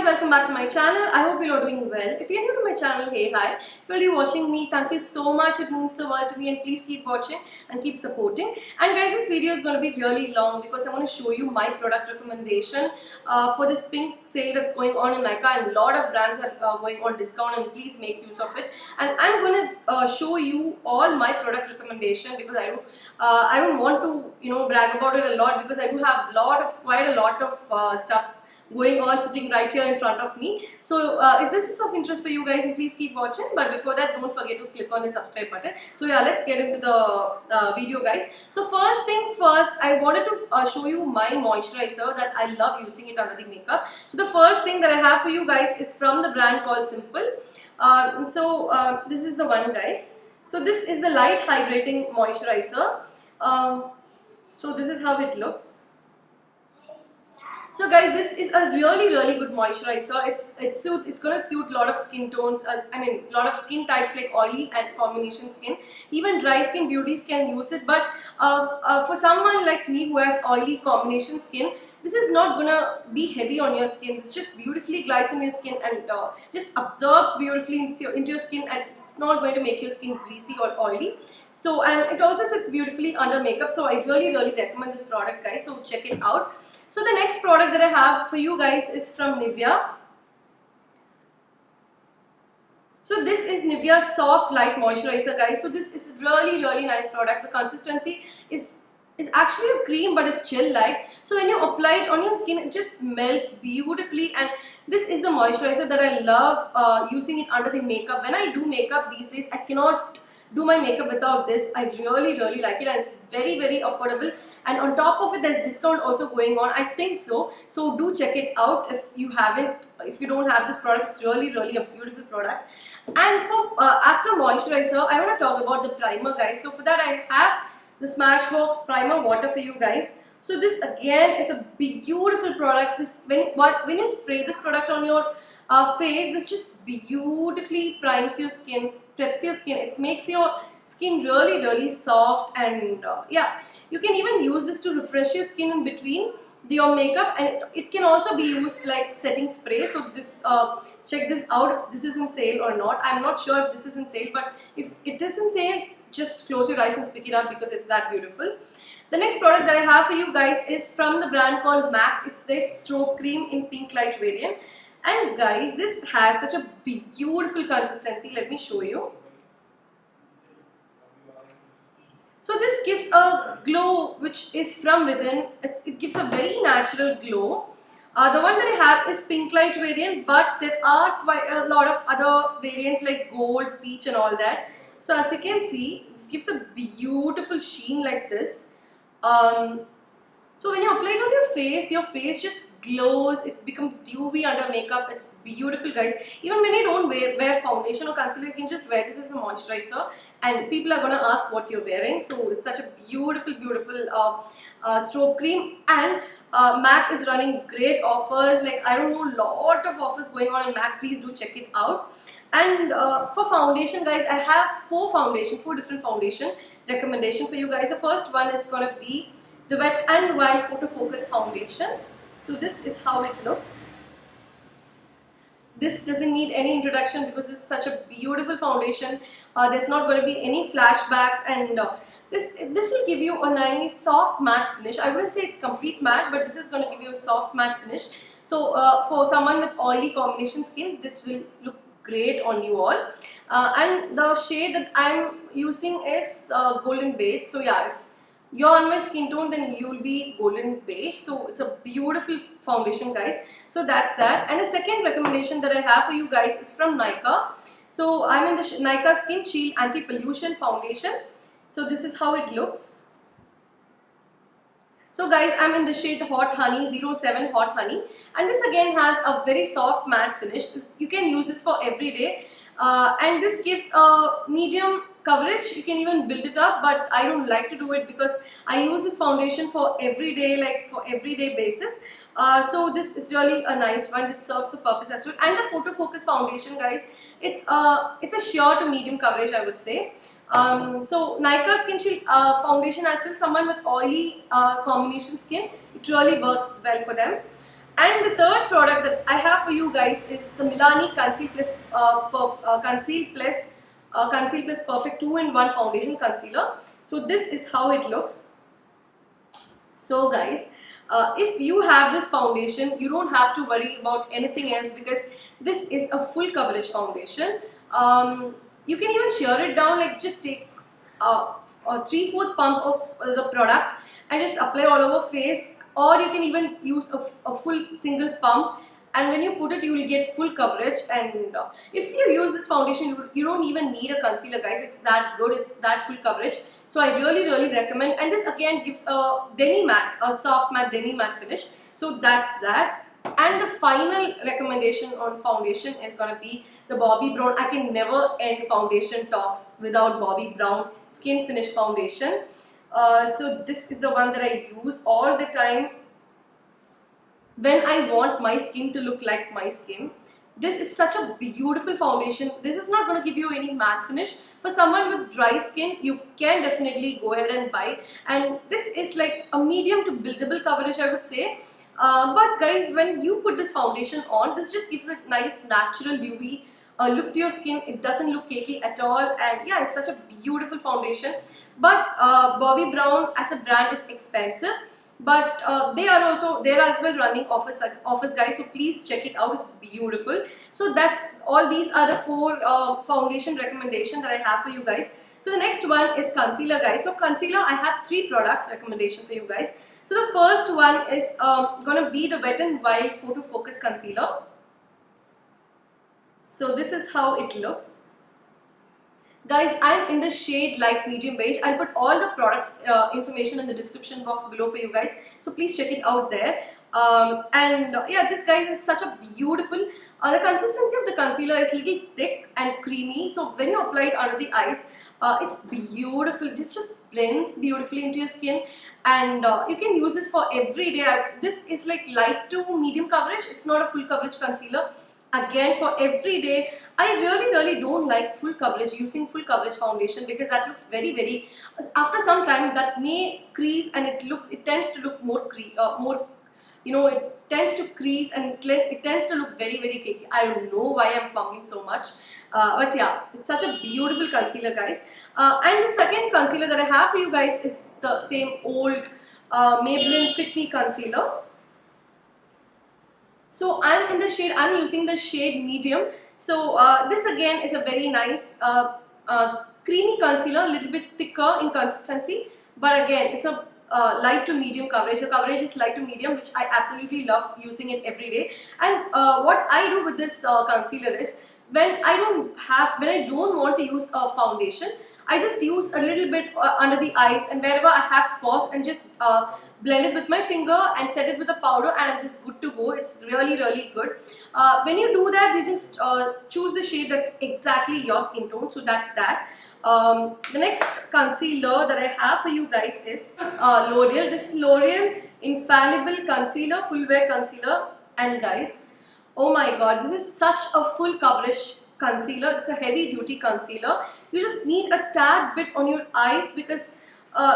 welcome back to my channel. I hope you're all doing well. If you're new to my channel, hey hi. If you're watching me, thank you so much. It means the world to me, and please keep watching and keep supporting. And guys, this video is going to be really long because I want to show you my product recommendation for this pink sale that's going on in Nykaa, and a lot of brands are going on discount, and please make use of it. And I'm going to show you all my product recommendation because I don't want to brag about it a lot because I do have quite a lot of stuff going on sitting right here in front of me. So if this is of interest for you guys, then please keep watching. But before that, don't forget to click on the subscribe button. So yeah, let's get into the video, guys. So first thing first, I wanted to show you my moisturizer that I love using it under the makeup. So the first thing that I have for you guys is from the brand called Simple. This is the one, guys. So this is the light hydrating moisturizer. So this is how it looks. So guys, this is a really good moisturizer. It's gonna suit a lot of skin tones. A lot of skin types like oily and combination skin. Even dry skin beauties can use it. But for someone like me who has oily combination skin, this is not gonna be heavy on your skin. It's just beautifully glides on your skin and just absorbs beautifully into your skin, and it's not going to make your skin greasy or oily. So, and it also sits beautifully under makeup. So I really recommend this product, guys. So check it out. So the next product that I have for you guys is from Nivea. So this is Nivea Soft Light Moisturizer, guys. So this is really nice product. The consistency is actually a cream, but it's gel like. So when you apply it on your skin, it just melts beautifully. And this is the moisturizer that I love using it under the makeup. When I do makeup these days, I cannot do my makeup without this. I really like it, and it's very affordable. And on top of it, there's discount also going on, I think so. So do check it out if you don't have this product. It's really a beautiful product. And for after moisturizer, I want to talk about the primer, guys. So for that, I have the Smashbox Primer Water for you guys. So this again is a beautiful product. This when you spray this product on your face, this just beautifully primes your skin, preps your skin. It makes your skin really soft, and yeah, you can even use this to refresh your skin in between your makeup, and it can also be used like setting spray. So this check this out if this is in sale or not. I'm not sure if this is in sale, but if it is in sale, just close your eyes and pick it up because it's that beautiful. The next product that I have for you guys is from the brand called MAC. It's this stroke cream in pink light variant. And guys, this has such a beautiful consistency. Let me show you. So this gives a glow which is from within. It gives a very natural glow. The one that I have is pink light variant, but there are quite a lot of other variants like gold, peach and all that. So as you can see, this gives a beautiful sheen like this. So when you apply it on your face just glows. It becomes dewy under makeup. It's beautiful, guys. Even when you don't wear foundation or concealer, you can just wear this as a moisturizer, and people are gonna ask what you're wearing. So it's such a beautiful stroke cream. And MAC is running great offers. Like, I don't know, lot of offers going on in MAC. Please do check it out. And for foundation, guys, I have four different foundation recommendations for you guys. The first one is gonna be the Wet n Wild Photo Focus Foundation. So this is how it looks. This doesn't need any introduction because it's such a beautiful foundation. There's not going to be any flashbacks, and this will give you a nice soft matte finish. I wouldn't say it's complete matte, but this is going to give you a soft matte finish. So for someone with oily combination skin, this will look great on you all. And the shade that I'm using is Golden Beige. So yeah, if you're on my skin tone, then you will be Golden Beige. So it's a beautiful foundation, guys. So that's that. And the second recommendation that I have for you guys is from Nykaa. So I'm in the Nykaa Skin Shield Anti-Pollution Foundation. So this is how it looks. So guys, I'm in the shade Hot Honey 07 Hot Honey, and this again has a very soft matte finish. You can use this for every day, and this gives a medium coverage. You can even build it up, but I don't like to do it because I use this foundation for everyday, like for everyday basis. So this is really a nice one that serves the purpose as well. And the Photo Focus Foundation, guys, it's a sheer to medium coverage, I would say. So Nykaa Skin Shield Foundation as well, someone with oily combination skin, it really works well for them. And the third product that I have for you guys is the Milani Conceal Plus Perfect 2-in-1 Foundation Concealer. So this is how it looks. So guys, if you have this foundation, you don't have to worry about anything else because this is a full coverage foundation. You can even shear it down, like just take a 3/4 pump of the product and just apply all over face, or you can even use a full single pump, and when you put it you will get full coverage. And if you use this foundation, you don't even need a concealer, guys. It's that good, it's that full coverage. So I really recommend. And this again gives a demi matte, a soft matte demi matte finish. So that's that. And the final recommendation on foundation is gonna be the Bobbi Brown. I can never end foundation talks without Bobbi Brown Skin Finish Foundation. So this is the one that I use all the time when I want my skin to look like my skin. This is such a beautiful foundation. This is not going to give you any matte finish. For someone with dry skin, you can definitely go ahead and buy. And this is like a medium to buildable coverage, I would say. But guys, when you put this foundation on, this just gives a nice natural dewy look to your skin. It doesn't look cakey at all, and yeah, it's such a beautiful foundation. But Bobbi Brown as a brand is expensive, but they are as well running offers, guys, so please check it out. It's beautiful. So that's all. These are the 4 foundation recommendations that I have for you guys. So the next one is concealer, guys. So concealer, I have 3 products recommendation for you guys. So the first one is gonna be the Wet n Wild Photo Focus Concealer. So this is how it looks. Guys, I'm in the shade light medium beige. I'll put all the product information in the description box below for you guys. So please check it out there. Yeah, this guy is such a beautiful. The consistency of the concealer is a little thick and creamy. So when you apply it under the eyes, it's beautiful. It just blends beautifully into your skin. And you can use this for every day. This is like light to medium coverage. It's not a full coverage concealer. Again, for every day. I really don't like full coverage, using full coverage foundation, because that looks very after some time that may crease, and it tends to look more it tends to crease, and it tends to look very cakey. I don't know why I'm fumbling so much, but yeah, it's such a beautiful concealer, guys. And the second concealer that I have for you guys is the same old Maybelline Fit Me concealer. So I'm using the shade medium. So this again is a very nice creamy concealer, a little bit thicker in consistency, but again it's a light to medium coverage. The coverage is light to medium, which I absolutely love using it every day. And what I do with this concealer is, when I don't want to use a foundation, I just use a little bit under the eyes, and wherever I have spots, and just blend it with my finger and set it with a powder, and I'm just good to go. It's really good. When you do that, you just choose the shade that's exactly your skin tone. So that's that. The next concealer that I have for you guys is L'Oreal. This L'Oreal Infallible Concealer, Full Wear Concealer. And guys, oh my god, this is such a full coverage concealer. It's a heavy duty concealer. You just need a tad bit on your eyes, because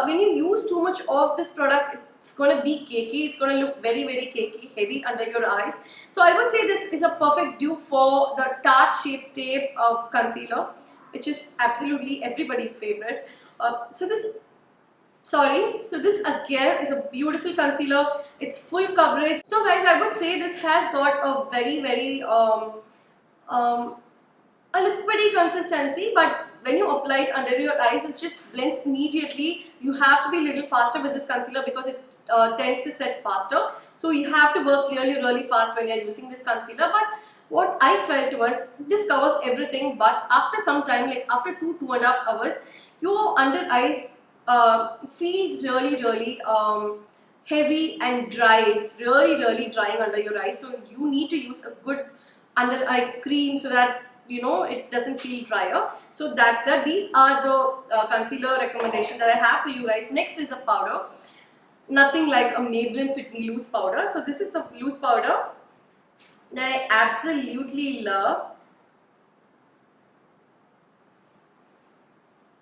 when you use too much of this product, it's going to be cakey. It's going to look very cakey, heavy under your eyes. So I would say this is a perfect dupe for the Tarte Shape Tape of concealer, which is absolutely everybody's favorite. So this again is a beautiful concealer. It's full coverage. So guys, I would say this has got a very a liquidy consistency, but when you apply it under your eyes, it just blends immediately. You have to be a little faster with this concealer, because it tends to set faster. So you have to work really fast when you're using this concealer. But what I felt was, this covers everything, but after some time, like after 2.5 hours, your under eyes feels really heavy and dry. It's really drying under your eyes. So you need to use a good under eye cream so that it doesn't feel drier. So that's that. These are the concealer recommendations that I have for you guys. Next is the powder. Nothing like a Maybelline Fit Me loose powder. So this is the loose powder that I absolutely love.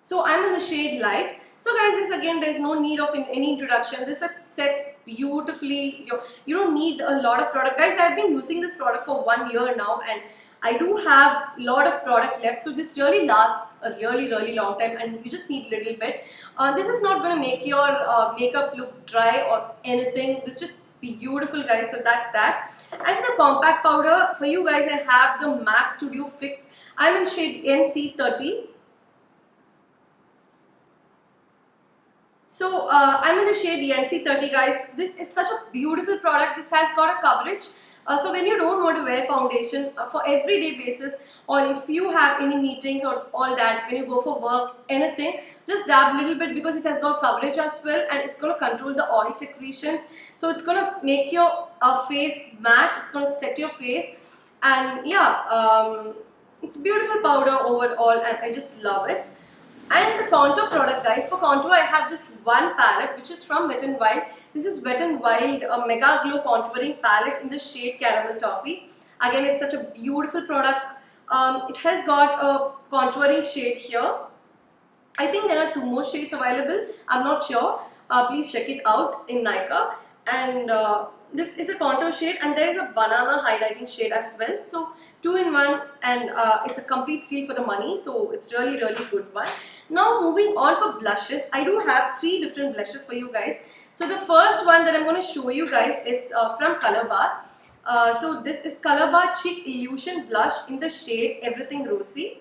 So I'm in the shade light. So guys, this again, there's no need of any introduction. This sets beautifully. You don't need a lot of product. Guys, I've been using this product for 1 year now, and I do have a lot of product left. So this really lasts a really long time, and you just need a little bit. This is not going to make your makeup look dry or anything. This just beautiful, guys. So that's that. And for the compact powder, for you guys, I have the MAC Studio Fix. I'm in shade NC30. So I'm in the shade NC30, guys. This is such a beautiful product. This has got a coverage. So when you don't want to wear foundation for everyday basis, or if you have any meetings or all that, when you go for work, anything, just dab a little bit because it has got coverage as well, and it's going to control the oil secretions. So it's going to make your face matte. It's going to set your face, and yeah, it's a beautiful powder overall, and I just love it. And the contour product, guys, for contour I have just one palette, which is from Wet n Wild. This is Wet n Wild Mega Glow Contouring Palette in the shade Caramel Toffee. Again, it's such a beautiful product. It has got a contouring shade here. I think there are 2 more shades available. I'm not sure. Please check it out in Nykaa. And this is a contour shade, and there is a banana highlighting shade as well. So 2 in 1, and it's a complete steal for the money. So it's really good one. Now moving on for blushes, I do have 3 different blushes for you guys. So the first one that I'm going to show you guys is from Color Bar. So this is Color Bar Cheek Illusion Blush in the shade Everything Rosy.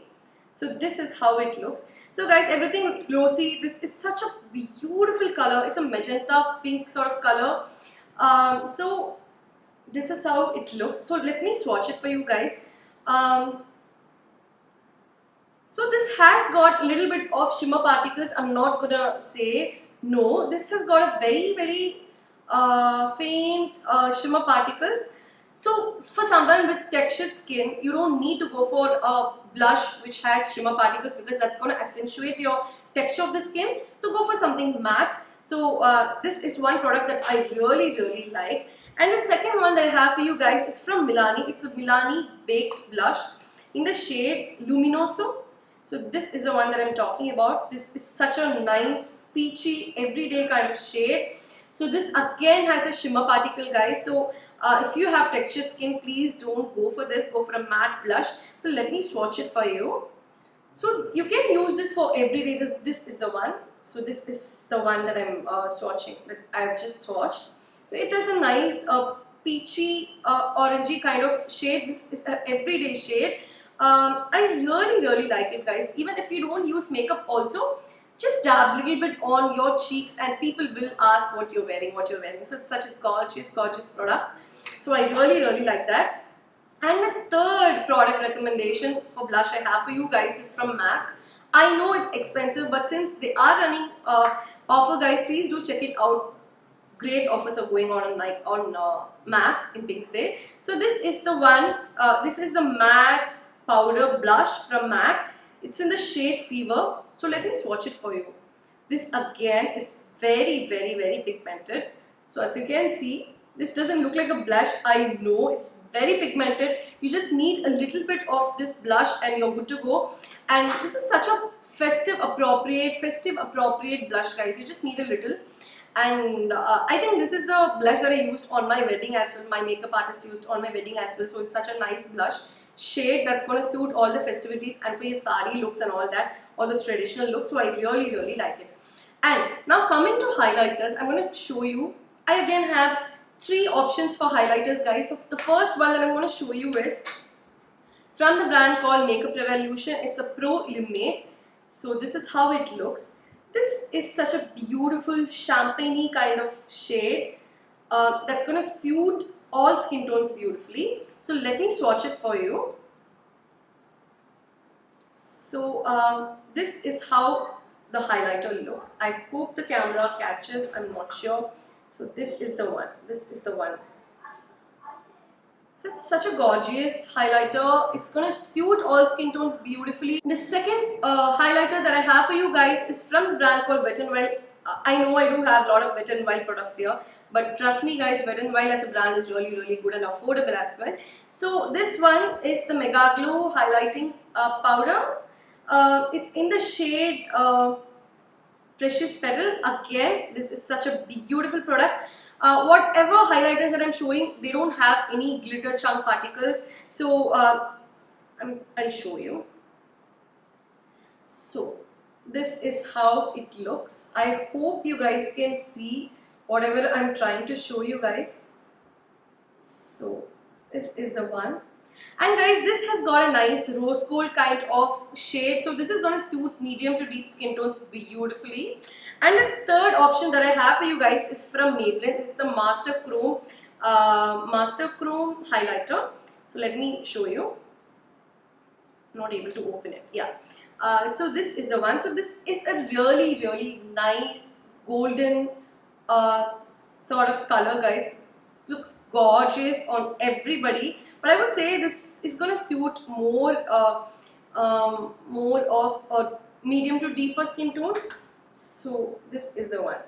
So this is how it looks. So guys, Everything Rosy, this is such a beautiful color. It's a magenta pink sort of color. So this is how it looks. So let me swatch it for you guys. So this has got a little bit of shimmer particles. I'm not gonna say no. This has got a very faint shimmer particles. So for someone with textured skin, you don't need to go for a blush which has shimmer particles, because that's going to accentuate your texture of the skin. So go for something matte. So this is one product that I really like. And the second one that I have for you guys is from Milani. It's a Milani Baked Blush in the shade Luminoso. So this is the one that I'm talking about. This is such a nice peachy everyday kind of shade. So this again has a shimmer particle, guys. So if you have textured skin, please don't go for this. Go for a matte blush. So let me swatch it for you. So you can use this for everyday. This is the one. So this is the one that I'm swatching, that I've just swatched. It has a nice peachy orangey kind of shade. This is an everyday shade. I really like it, guys. Even if you don't use makeup also, just dab a little bit on your cheeks and people will ask what you're wearing. So it's such a gorgeous product. So I really like that. And the third product recommendation for blush I have for you guys is from MAC. I know it's expensive, but since they are running offer, guys, please do check it out. Great offers are going on MAC in Big Say. So this is the one. This is the matte powder blush from MAC. It's in the shade Fever. So let me swatch it for you. This again is very pigmented. So as you can see, this doesn't look like a blush. I know it's very pigmented. You just need a little bit of this blush and you're good to go. And this is such a festive appropriate blush, guys. You just need a little. And I think this is the blush that I used on my wedding as well. My makeup artist used on my wedding as well. So it's such a nice blush shade that's going to suit all the festivities and for your sari looks and all that, all those traditional looks. So I really like it. And now coming to highlighters, I'm going to show you. I again have 3 options for highlighters, guys. So the first one that I'm going to show you is from the brand called Makeup Revolution. It's a Pro Illuminate. So this is how it looks. This is such a beautiful champagne-y kind of shade that's going to suit all skin tones beautifully. So let me swatch it for you. So this is how the highlighter looks. I hope the camera catches, I'm not sure. So this is the one. So it's such a gorgeous highlighter. It's going to suit all skin tones beautifully. The second highlighter that I have for you guys is from a brand called Wet n Wild. I know I do have a lot of Wet n Wild products here, but trust me, guys, Wet n Wild as a brand is really good and affordable as well. So this one is the Mega Glow Highlighting Powder. It's in the shade Precious Petal. Again, this is such a beautiful product. Whatever highlighters that I'm showing, they don't have any glitter chunk particles. So I'll show you. So this is how it looks. I hope you guys can see whatever I'm trying to show you guys. So this is the one. And guys, this has got a nice rose gold kind of shade. So this is going to suit medium to deep skin tones beautifully. And the third option that I have for you guys is from Maybelline. It's the Master Chrome highlighter. So let me show you. Not able to open it. Yeah. So this is the one. So this is a really nice golden sort of color, guys. Looks gorgeous on everybody. But I would say this is going to suit more of medium to deeper skin tones. So this is the one.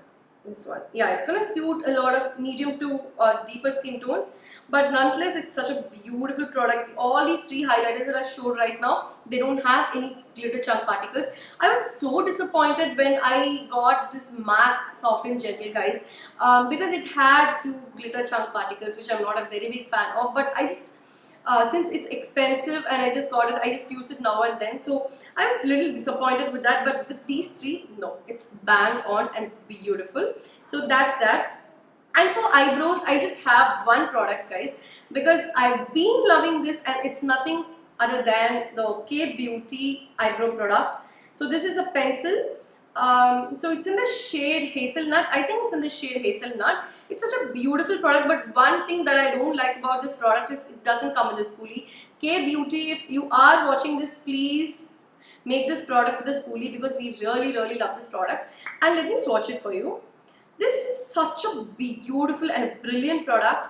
This one. Yeah, it's going to suit a lot of medium to deeper skin tones. But nonetheless, it's such a beautiful product. All these three highlighters that I showed right now, they don't have any glitter chunk particles. I was so disappointed when I got this MAC Soft and Gentle, guys, because it had few glitter chunk particles, which I'm not a very big fan of. But I just since it's expensive and I just got it, I just use it now and then. So I was a little disappointed with that, but with these three, no, it's bang on and it's beautiful. So that's that. And for eyebrows, I just have one product, guys, because I've been loving this, and it's nothing other than the K Beauty eyebrow product. So this is a pencil. So it's in the shade Hazelnut. I think it's in the shade Hazelnut. It's such a beautiful product, but one thing that I don't like about this product is it doesn't come with a spoolie. K Beauty, if you are watching this, please make this product with a spoolie, because we really love this product. And let me swatch it for you. This is such a beautiful and brilliant product.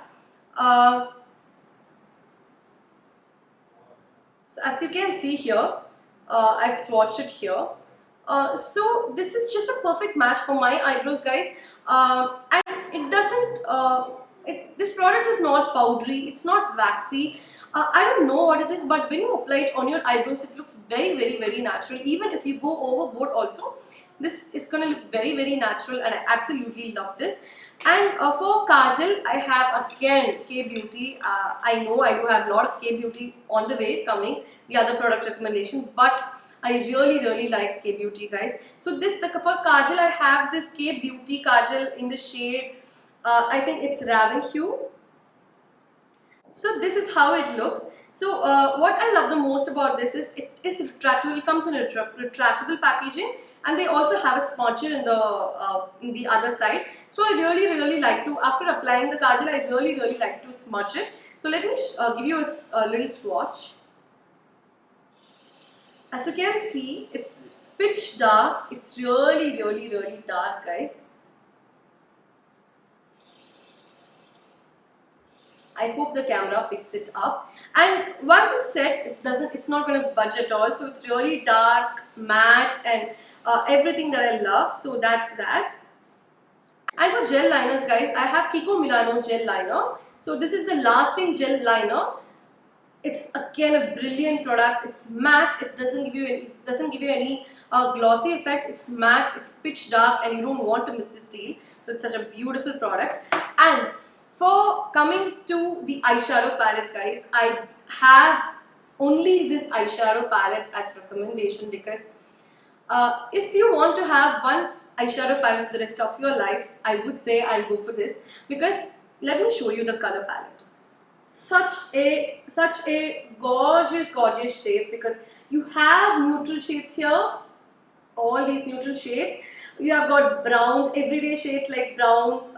So as you can see here, I've swatched it here. So this is just a perfect match for my eyebrows, guys. And it doesn't, this product is not powdery, it's not waxy. I don't know what it is, but when you apply it on your eyebrows, it looks very natural. Even if you go overboard also, this is going to look very natural, and I absolutely love this. And for kajal, I have again K Beauty. I know I do have a lot of K Beauty on the way coming, the other product recommendation, but I really like K Beauty, guys. So for kajal, I have this K Beauty kajal in the shade, I think it's Raven Hue. So this is how it looks. So what I love the most about this is it is retractable. It comes in a retractable packaging, and they also have a smudger in the other side. So I really like to, after applying the kajal, I really like to smudge it. So let me give you a little swatch. As you can see, it's pitch dark. It's really dark, guys. I hope the camera picks it up. And once it's set, it's not going to budge at all. So it's really dark, matte, and everything that I love. So that's that. And for gel liners, guys, I have Kiko Milano gel liner. So this is the lasting gel liner. It's again a brilliant product. It's matte. It doesn't give you any glossy effect. It's matte. It's pitch dark, and you don't want to miss this deal. So it's such a beautiful product. And for coming to the eyeshadow palette, guys, I have only this eyeshadow palette as recommendation, because if you want to have one eyeshadow palette for the rest of your life, I would say I'll go for this, because let me show you the color palette. Such a gorgeous shades, because you have neutral shades here, all these neutral shades. You have got browns, everyday shades like browns,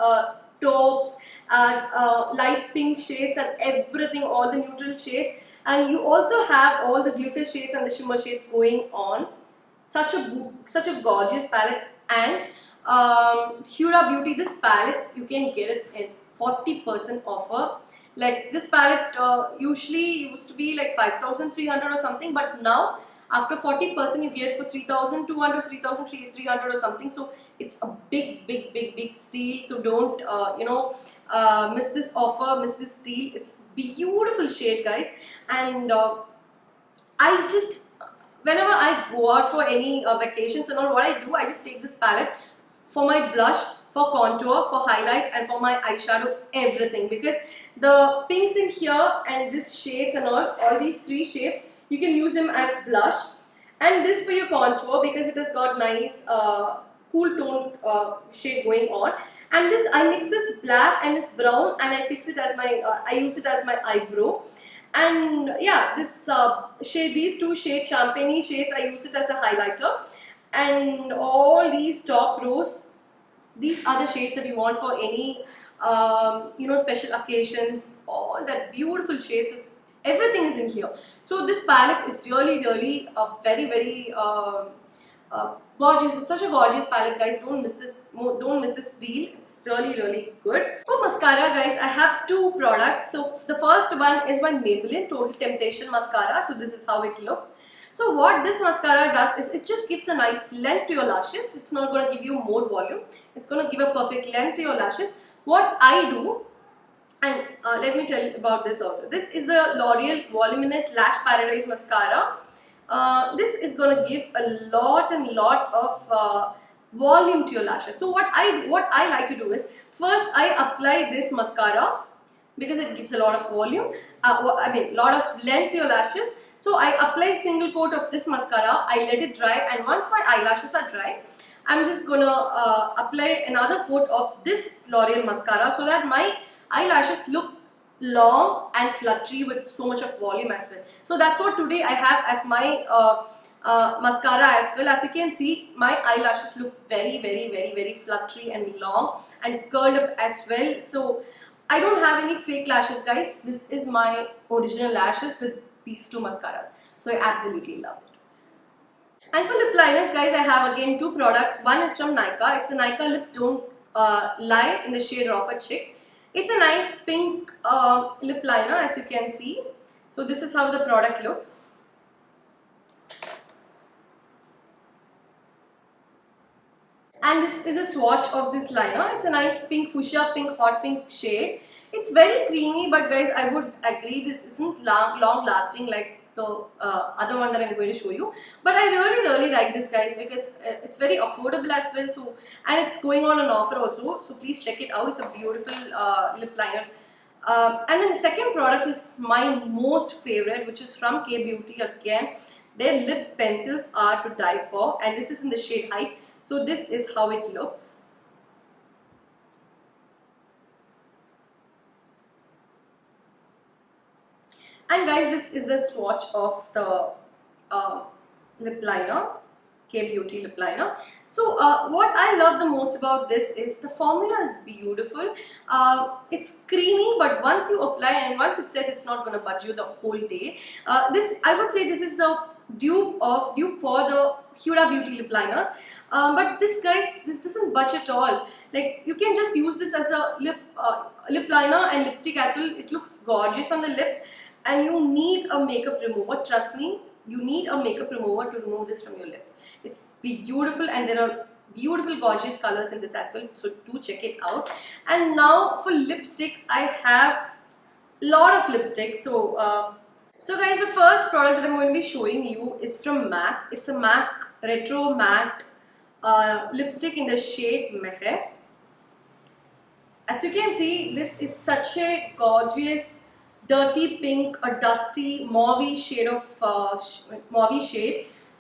taupes, and light pink shades, and everything, all the neutral shades. And you also have all the glitter shades and the shimmer shades going on. Such a gorgeous palette. And Huda Beauty, this palette you can get it in 40% offer. Like this palette usually used to be like 5,300 or something, but now after 40% you get it for 3,200, 3,300 or something. So it's a big steal. So don't miss this offer, miss this deal. It's beautiful shade, guys. And whenever I go out for any vacations and all, what I do, I just take this palette for my blush, for contour, for highlight, and for my eyeshadow, everything. Because the pinks in here and this shades and all these three shades, you can use them as blush, and this for your contour because it has got nice cool tone shade going on. And this, I mix this black and this brown, and I fix it as my I use it as my eyebrow. And yeah, this shade, these two shades, champagne shades, I use it as a highlighter. And all these top rows, these are the shades that you want for any special occasions. All that beautiful shades is, everything is in here. So this palette is really very gorgeous. It's such a gorgeous palette, guys. Don't miss this. Don't miss this deal. It's really good. For mascara, guys, I have two products. So the first one is my Maybelline Total Temptation mascara. So this is how it looks. So what this mascara does is it just gives a nice length to your lashes. It's not going to give you more volume. It's going to give a perfect length to your lashes. What I do, and let me tell you about this also. This is the L'Oreal Voluminous Lash Paradise Mascara. This is going to give a lot of volume to your lashes. So what I like to do is, first I apply this mascara because it gives a lot of volume, lot of length to your lashes. So I apply single coat of this mascara, I let it dry, and once my eyelashes are dry, I'm just gonna apply another coat of this L'Oreal mascara so that my eyelashes look long and fluttery with so much of volume as well. So that's what today I have as my mascara as well. As you can see, my eyelashes look very fluttery and long and curled up as well. So I don't have any fake lashes, guys. This is my original lashes with these two mascaras. So I absolutely love it. And for lip liners, guys, I have again two products. One is from Nykaa. It's a Nykaa Lips Don't Lie in the shade Rocket Chick. It's a nice pink lip liner, as you can see. So this is how the product looks. And this is a swatch of this liner. It's a nice pink fuchsia, pink, hot pink shade. It's very creamy, but guys, I would agree this isn't long lasting like the other one that I'm going to show you. But I really like this, guys, because it's very affordable as well. So, and it's going on an offer also. So please check it out. It's a beautiful lip liner. And then the second product is my most favorite, which is from Kay Beauty again. Their lip pencils are to die for, and this is in the shade Hype. So this is how it looks. And guys, this is the swatch of the lip liner, Kay Beauty lip liner. So what I love the most about this is the formula is beautiful. It's creamy, but once you apply and once it's set, it's not going to budge you the whole day. This, I would say, this is the dupe for the Huda Beauty lip liners. But this, guys, this doesn't budge at all. Like, you can just use this as a lip liner and lipstick as well. It looks gorgeous on the lips. And you need a makeup remover. Trust me, you need a makeup remover to remove this from your lips. It's beautiful, and there are beautiful, gorgeous colors in this as well. So do check it out. And now for lipsticks, I have a lot of lipsticks. So guys, the first product that I'm going to be showing you is from MAC. It's a MAC Retro Matte lipstick in the shade Mehe. As you can see, this is such a gorgeous dirty pink, a dusty mauve shade of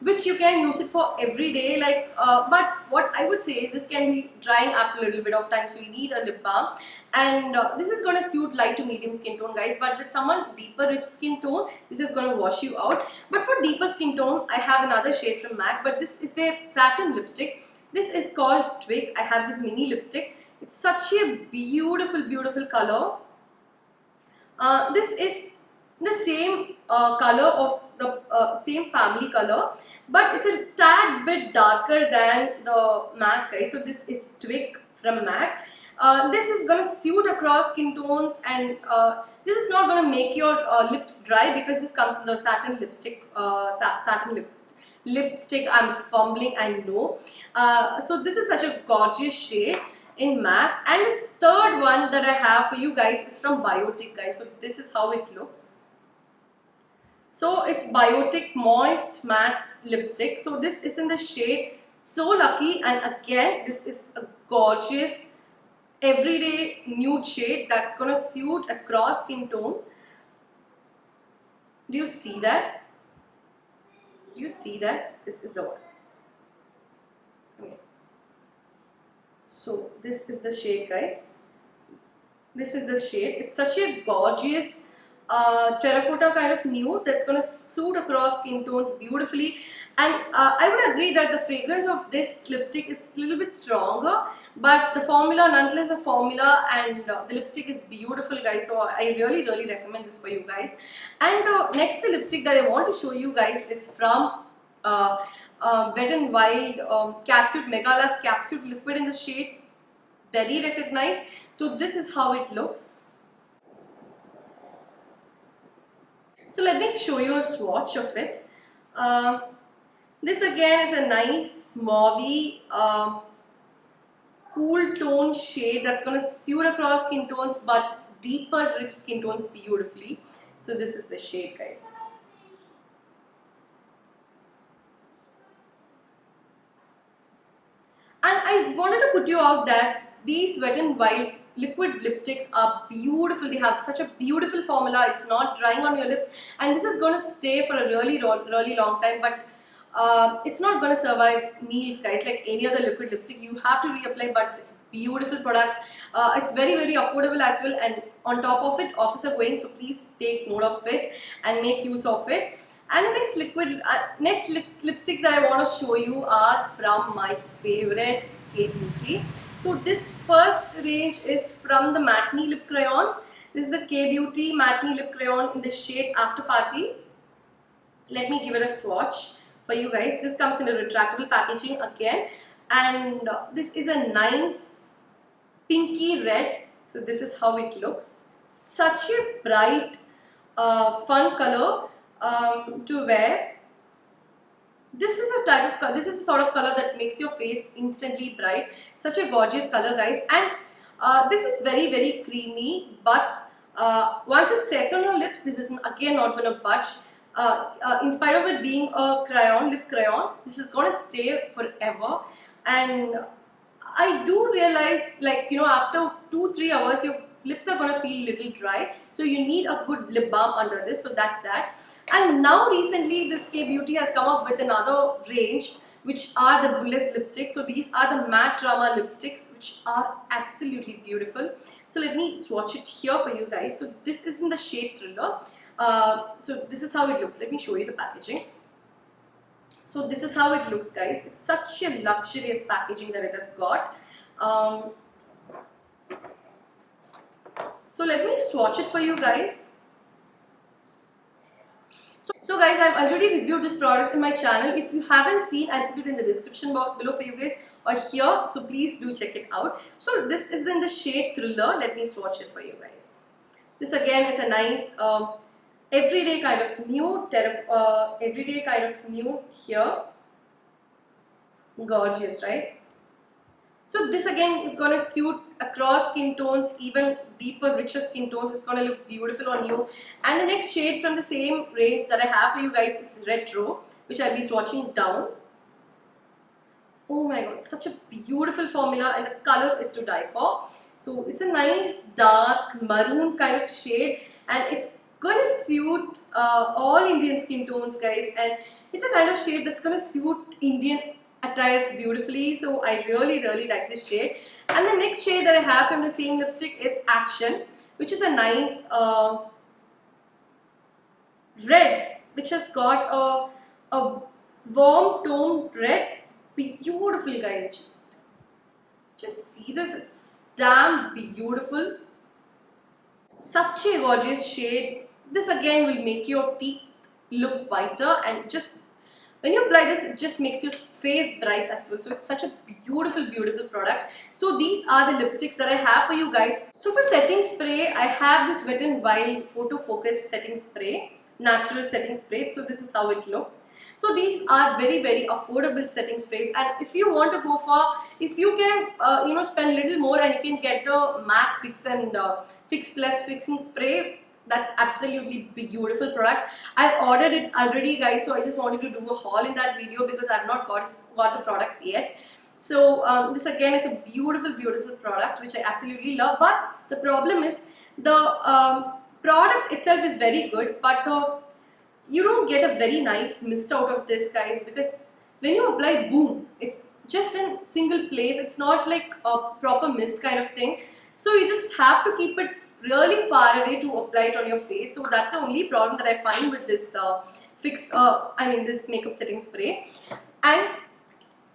which you can use it for every day. But what I would say is this can be drying after a little bit of time, so you need a lip balm. And this is going to suit light to medium skin tone, guys. But with someone deeper rich skin tone, this is going to wash you out. But for deeper skin tone, I have another shade from MAC. But this is their satin lipstick. This is called Twig. I have this mini lipstick. It's such a beautiful color. This is the same color of the same family color, but it's a tad bit darker than the MAC, guys. So this is Twig from MAC. This is going to suit across skin tones, and this is not going to make your lips dry because this comes in the satin lipstick. Lipstick, I'm fumbling, I know. So this is such a gorgeous shade in MAC. And this third one that I have for you guys is from Biotic, guys. So this is how it looks. So it's Biotic Moist Matte Lipstick. So this is in the shade So Lucky, and again this is a gorgeous everyday nude shade that's gonna suit across skin tone. Do you see that? Do you see that? This is the one. Okay. So this is the shade, guys. This is the shade. It's such a gorgeous terracotta kind of nude that's going to suit across skin tones beautifully. And I would agree that the fragrance of this lipstick is a little bit stronger, but the formula, nonetheless the formula, and the lipstick is beautiful, guys. So I really recommend this for you guys. And the next lipstick that I want to show you guys is from Wet n Wild Catsuit Mega Lush Catsuit Liquid in the shade Very Recognized. So this is how it looks. So let me show you a swatch of it. This again is a nice mauvey cool tone shade that's going to suit across skin tones, but deeper rich skin tones beautifully. So this is the shade, guys. And I wanted to put you out that these Wet n Wild liquid lipsticks are beautiful. They have such a beautiful formula. It's not drying on your lips, and this is going to stay for a really long time. But it's not going to survive meals, guys, like any other liquid lipstick. You have to reapply, but it's a beautiful product. It's very affordable as well, and on top of it, offers are going, so please take note of it and make use of it. And the next lipsticks that I want to show you are from my favorite K Beauty. So this first range is from the Matte Lip Crayons. This is the K Beauty Matte Lip Crayon in the shade After Party. Let me give it a swatch for you guys. This comes in a retractable packaging again, and this is a nice pinky red. So this is how it looks. Such a bright, fun color to wear. This is a type of color. This is a sort of color that makes your face instantly bright. Such a gorgeous color, guys, and this is very creamy. But once it sets on your lips, this is again not going to budge. In spite of it being a crayon, lip crayon, this is going to stay forever. And I do realize, like, you know, after 2-3 hours, your lips are going to feel a little dry. So you need a good lip balm under this. So that's that. And now recently this K Beauty has come up with another range, which are the bullet lipsticks. So these are the matte drama lipsticks, which are absolutely beautiful. So let me swatch it here for you guys. So this is in the shade Thriller. So this is how it looks. Let me show you the packaging. So this is how it looks, guys. It's such a luxurious packaging that it has got. So let me swatch it for you guys. So guys, I've already reviewed this product in my channel. If you haven't seen, I'll put it in the description box below for you guys, or here. So please do check it out. So this is in the shade Thriller. Let me swatch it for you guys. This again is a nice everyday kind of nude, here. Gorgeous, right? So this again is going to suit across skin tones, even deeper, richer skin tones. It's going to look beautiful on you. And the next shade from the same range that I have for you guys is Retro, which I'll be swatching down. Oh my god, such a beautiful formula, and the color is to die for. So it's a nice dark maroon kind of shade, and it's going to suit all Indian skin tones, guys. And it's a kind of shade that's going to suit Indian attires beautifully. So I really like this shade. And the next shade that I have from the same lipstick is Action, which is a nice red, which has got a warm toned red. Beautiful, guys. Just see this. It's damn beautiful. Such a gorgeous shade. This again will make your teeth look whiter, and just when you apply this, it just makes your face bright as well. So it's such a beautiful product. So these are the lipsticks that I have for you guys. So for setting spray, I have this Wet n Wild Photo Focus setting spray, natural setting spray. So this is how it looks. So these are very affordable setting sprays, and if you want to go for, if you can spend a little more and you can get the MAC Fix and Fix Plus fixing spray, That's absolutely beautiful product. I've ordered it already, guys, so I just wanted to do a haul in that video because I've not got the products yet. So this again is a beautiful product which I absolutely love. But the problem is the product itself is very good, but you don't get a very nice mist out of this, guys, because when you apply, boom, it's just in single place. It's not like a proper mist kind of thing. So you just have to keep it really far away to apply it on your face. So that's the only problem that I find with this this makeup setting spray. And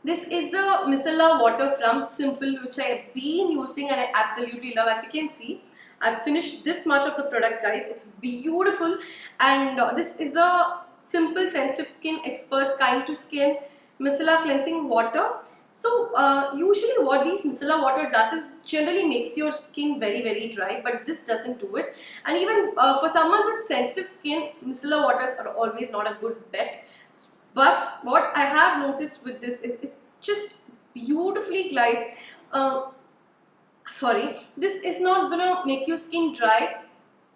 this is the micellar water from Simple, which I have been using and I absolutely love. As you can see, I've finished this much of the product, guys. It's beautiful, and this is the Simple Sensitive Skin Experts Kind to Skin Micellar Cleansing Water. So usually what these micellar water does is generally makes your skin very dry, but this doesn't do it. And even for someone with sensitive skin, micellar waters are always not a good bet. But what I have noticed with this is it just beautifully glides. Sorry, this is not gonna make your skin dry.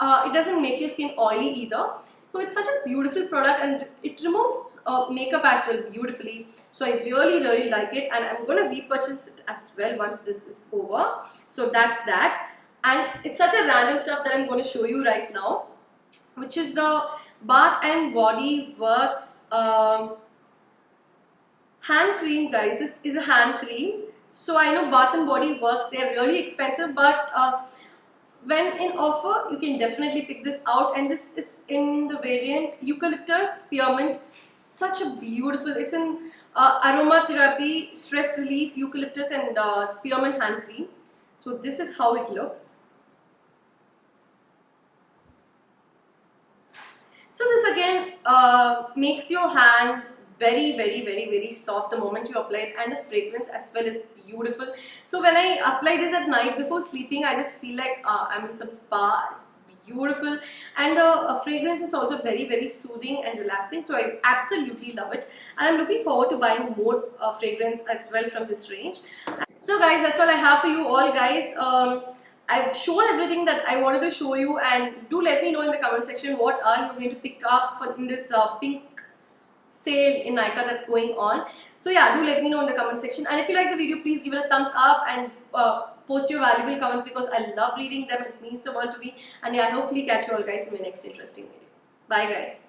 It doesn't make your skin oily either. So it's such a beautiful product, and it removes makeup as well beautifully. So I really like it, and I'm gonna repurchase it as well once this is over. So that's that. And it's such a random stuff that I'm going to show you right now, which is the Bath and Body Works hand cream, guys. This is a hand cream. So I know Bath and Body Works, they are really expensive, but when in offer, you can definitely pick this out. And this is in the variant Eucalyptus Spearmint. Such a beautiful, it's an aromatherapy, stress relief, eucalyptus and spearmint hand cream. So this is how it looks. So this again makes your hand very soft the moment you apply it, and the fragrance as well is beautiful. So when I apply this at night before sleeping, I just feel like I'm in some spa. It's beautiful, and the fragrance is also very soothing and relaxing. So I absolutely love it, and I'm looking forward to buying more fragrance as well from this range. So guys, that's all I have for you all, guys. I've shown everything that I wanted to show you, and do let me know in the comment section what are you going to pick up for in this pink sale in Nykaa that's going on. So yeah, do let me know in the comment section, and if you like the video, please give it a thumbs up and post your valuable comments, because I love reading them. It means the world to me. And yeah, hopefully catch you all guys in my next interesting video. Bye guys.